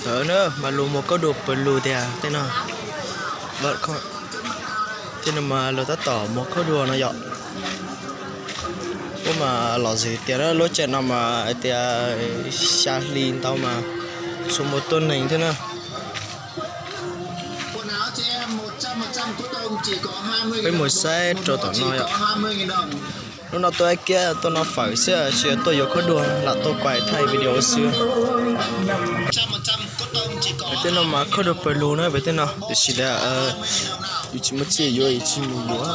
rồi nữa mà lù một có đục lù thì à thế nào vợ con thế nào mà lù ta tỏ một có đùa nó dọn nhưng mà lò gì tiền đó lối chuyện nào mà tiền xa lìn tao mà số một tuần này thế nào quần áo chị em 100% cotton đồng chỉ có 20.000 với một xe trâu tỏ nói ạ lúc nào tôi kia tôi nó phải xưa chỉ tôi có đùa là tôi quay thay video xưa 100% cotton chỉ có tên nào mà có được bờ lù nữa với tên nào để chỉ là chỉ một chỉ vô chỉ một lúa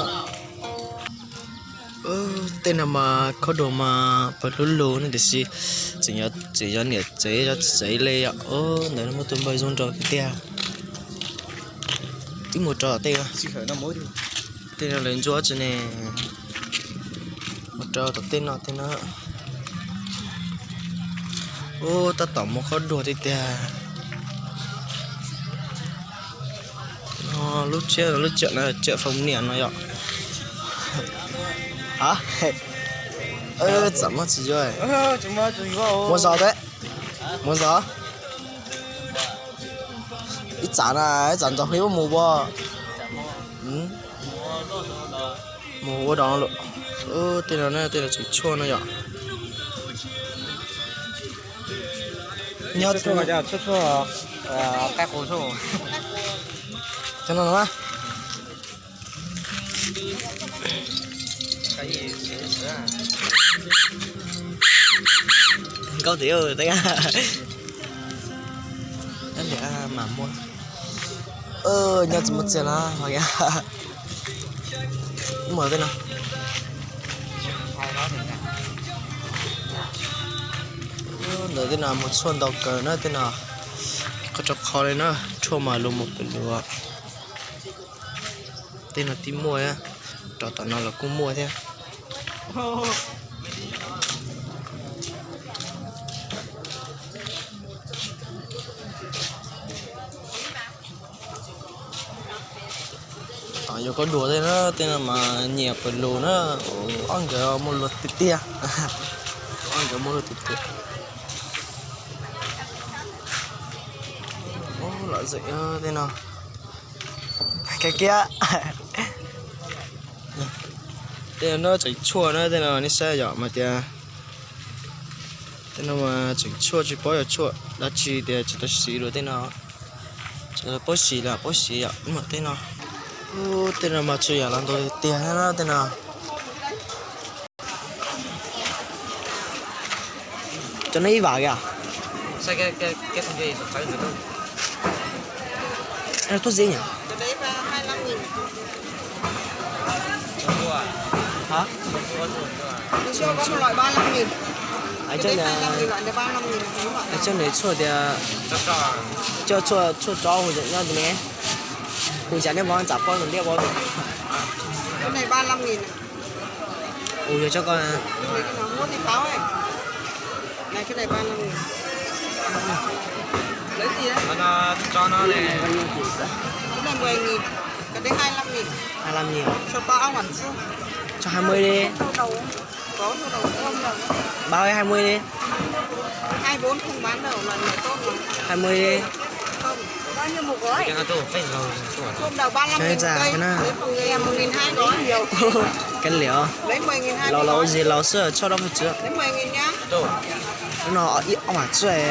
tên nào mà có đồ mà bờ lù nữa thì chỉ cho nhiệt chế cho giấy lê ạ đấy là một tuần bơi rong trò cái tia tí một trò tia tên là lên chúa chứ nè một trò tập tên nào tên nào ta tổng một con đùa thì tia lúc trước là chợ phòng niệm nó ạ hả怎么吃rồi mua giò đấy mua giò ít chán à ít chán cho thấy mua bò mua đó luôn tên là chỉ chua nó ạ nhau chua mà chua cái cổ chua cho nó mà câu tiểu rồi đấy à em để mà mua nhau chỉ một chuyện là hỏi à mở tên nào nữa tên nào một xuân đầu cờ nữa tên nào có cho khó đấy nữa chua mà luôn một cái lúa tên là tím mua á trò tao nó là cũng mua thế giờ có đùa thế nó tên là mà nhẹ phần lù nó ăn cái một lượt tít tia ăn cái một lượt tít tia lại dậy thế nào cái kia tên nó chảy chua nữa tên là nó sẽ dọn mà tia tên mà chảy chua chỉ bỏ chua đã chỉ để chỉ ta xí rồi tên nào chỉ là bỏ xí ạ mà tên nào tên là mà chơi à làm tôi tiền nó tên nào cho nó ý vào kìa sao cái thằng gì phải được đâu nó tốt gì nhỉ cái đấy là 25.000 hả đi chưa có một loại 35.000 ai chơi là 25.000 loại này 35.000 ai chơi này chua thì cho chó hồi nhau thì nè hồi sáng em chả con mình đeo bò cái này 35.000 này. Ui cho con Cái nào muốn thì pháo này. Này cái này 35.000. Lấy gì đấy? nó cho nó này Cái này 10.000. Cái đấy 25.000. 25 nhiều Cho bao hẳn xương. cho 20 đi Thâu đầu. Có thâu đầu không đâu. bao 20 đi 24 không bán đâu là này tốt mà. 20 đi Không, bao nhiêu một gói? cái nó tôi phải rồi Không đầu 35.000 Chơi già cây. cái nào? Lấy phòng em 1.200 gói nhiều. cái liệu Lấy 10.200. lâu gì lâu xưa cho nó một chưa Lấy 10.000 nhá. tôi nó ít ông à chơi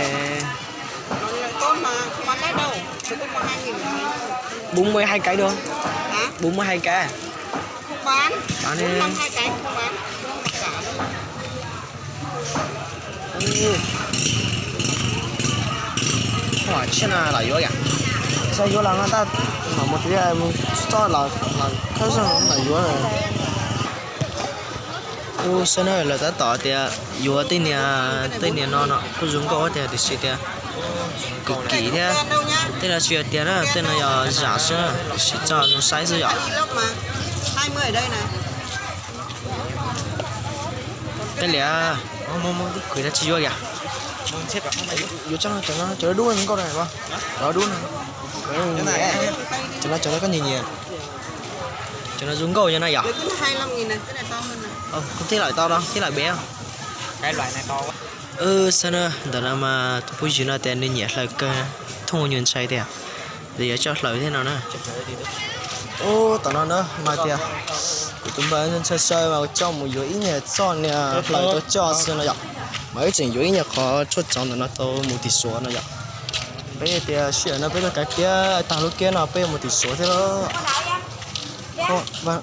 Nó lại tốt mà không bán lấy đâu. Tôi có 2.000. 42 cái được Hả? 42 cái Không bán. Bán đi. 42 cái không bán. Không mặc cả đâu. wow trên là yếu kìa sao yếu lắm ta mà một cái cho là khá sao là yếu rồi sao này là ta tỏ thì yếu tên này nó có dùng có thì sẽ thì cực kỳ thế Đâu nhá. tên là chuyện tiền đó tên là giả sử sẽ cho nó size rồi Hai lốc mà. 20 ở đây này. cái lẽ mua cười nó chi vô kìa chết rồi không phải vô cho nó đuôi những con này không đó đuôi này cái này cho nó có nhiều nhiều cho nó dùng câu cho nó dọc Đấy cái 25.000 này, cái này to hơn này. không thấy lại to đâu thấy lại bé không cái loại này to quá sao nữa đó là mà bây giờ nó tiền nên nhẹ lại cái thông nhân chạy đi à để cho lại thế nào nữa ô tao nói nữa mà thì tụi bạn nên chơi mà trong một yếu nhẹ son nè lại tôi cho xin nó mấy chuyện yếu nhẹ khó chốt chọn nó tôi một tỷ số nó bây giờ thì chuyện nó bây giờ cái kia tao lúc kia nó bây giờ một tỷ số thế đó ô vâng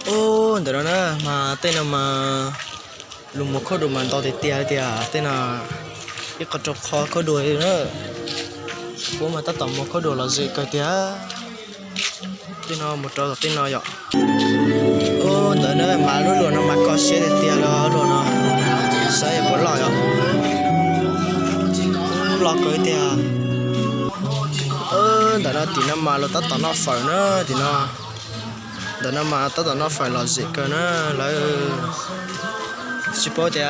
ô đó nữa mà tên là mà lúc một khâu đồ mà tao thì tia tên là cái con trâu khó có đuôi nữa bố mà ta tầm một khâu đồ là gì cái tia tên nó một trâu tên nó vậy ô đó nữa mà lúc nó mà có xe thì tia đó rồi nó sai bỏ lò vậy lò cái tia đó nó thì nó mà nó ta tao nó phải nữa thì nó đó nó mà ta tao nó phải là gì cái nữa là chỉ bảo thì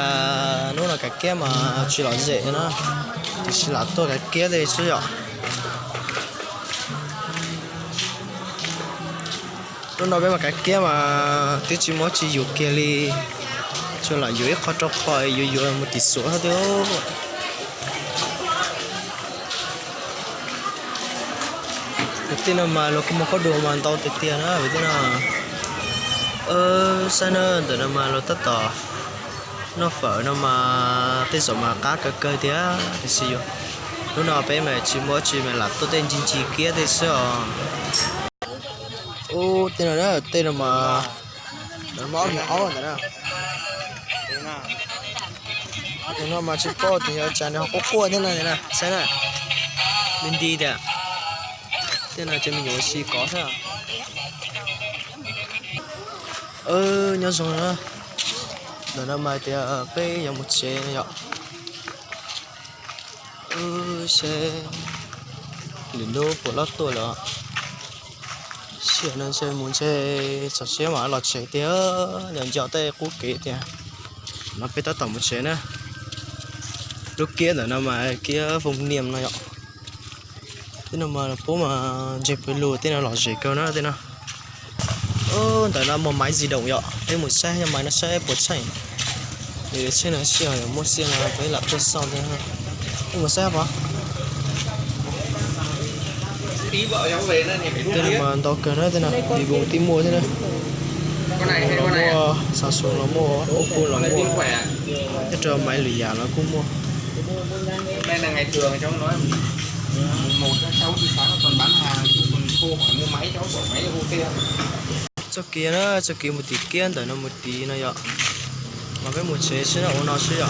nó là cái kia mà chỉ là dễ nó thì chỉ là tôi cái kia thì chứ ạ nó nói với mà cái kia mà tôi chỉ muốn chỉ dùng kia đi cho là dùng khó cho khỏi dùng một tí số thôi thôi cái tên mà nó không có đồ mà tao tiền tiền á vậy thế nào sao nữa để mà nó tất tỏ nó phở nó mà tên số mà cá cơ cơ thế thì gì vậy lúc nào bé mày chỉ mua chỉ mày là tôi tên chính trị kia thì sao ô tên là mà nó máu nhỏ rồi nè tên nó mà chỉ có thì chả nó có cua thế này nè xem này bên đi đấy tên là cho mình nhớ xí có thôi nhớ rồi nữa đó là mai thì bây giờ một xe này ạ xe liền đô của lót tuổi rồi xe nên xe muốn xe sạch xe mà lọt xe thì nhận cho tay cú kỹ thì mà bây ta tổng một xe nữa lúc kia là nó mà kia vùng niềm này ạ thế nào mà bố mà dẹp cái lùa thế nào lọt xe cơ nó thế nào tại là một máy di động vậy đây một xe nhưng mà nó sẽ bớt chạy để xe này xe này một xe này với lại cho sau thế ha một xe hả tí vợ cháu về nên thì phải thế nào mà tao cần đấy thế nào đi vùng tìm mua thế này con này hay con này mua Samsung nó mua Oppo nó mua khỏe cái trò máy lười giả nó cũng mua đây là ngày thường cháu nói một cháu thì sáng còn bán hàng còn cô hỏi mua máy cháu bỏ máy ok cho kia một tí kia tới nó một tí này ạ mà cái một chế sẽ là nó sẽ ạ